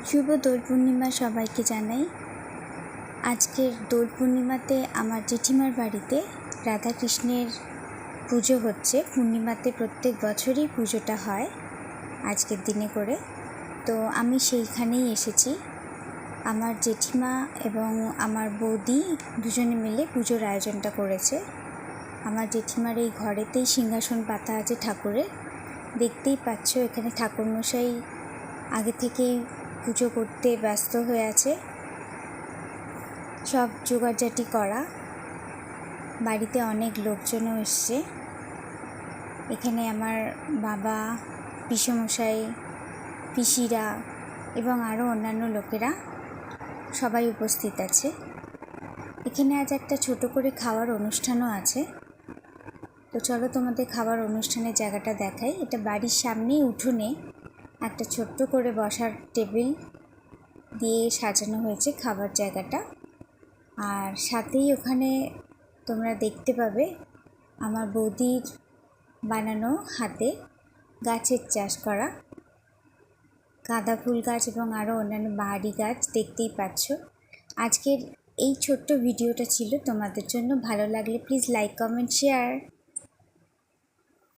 শুভ দোল পূর্ণিমা সবাইকে জানাই। আজকের দোল পূর্ণিমাতে আমার জেঠিমার বাড়িতে রাধাকৃষ্ণের পুজো হচ্ছে। পূর্ণিমাতে প্রত্যেক বছরই পুজোটা হয় আজকের দিনে করে। তো আমি সেইখানেই এসেছি। আমার জেঠিমা এবং আমার বৌদি দুজনে মিলে পুজোর আয়োজনটা করেছে। আমার জেঠিমার এই ঘরেতেই সিংহাসন পাতা আছে ঠাকুরের। দেখতেই পাচ্ছ এখানে ঠাকুরমশাই আগে থেকেই পুজো করতে ব্যস্ত হয়ে আছে। সব জোগাড়জাটি করা, বাড়িতে অনেক লোকজনও এসছে। এখানে আমার বাবা, পিসেমশাই, পিসিরা এবং আরও অন্যান্য লোকেরা সবাই উপস্থিত আছে। এখানে আজ একটা ছোট করে খাওয়ার অনুষ্ঠানও আছে। তো চলো তোমাদের খাওয়ার অনুষ্ঠানের জায়গাটা দেখাই। এটা বাড়ির সামনেই উঠোনে একটা ছোট্ট করে বসার টেবিল দিয়ে সাজানো হয়েছে খাবার জায়গাটা। আর সাথেই ওখানে তোমরা দেখতে পাবে আমার বৌদির বানানো হাতে গাছের চাষ করা গাঁদা ফুল গাছ এবং আরও অন্যান্য বাহারি গাছ দেখতেই পাচ্ছ। আজকের এই ছোট্ট ভিডিওটা ছিল তোমাদের জন্য। ভালো লাগলে প্লিজ লাইক, কমেন্ট, শেয়ার।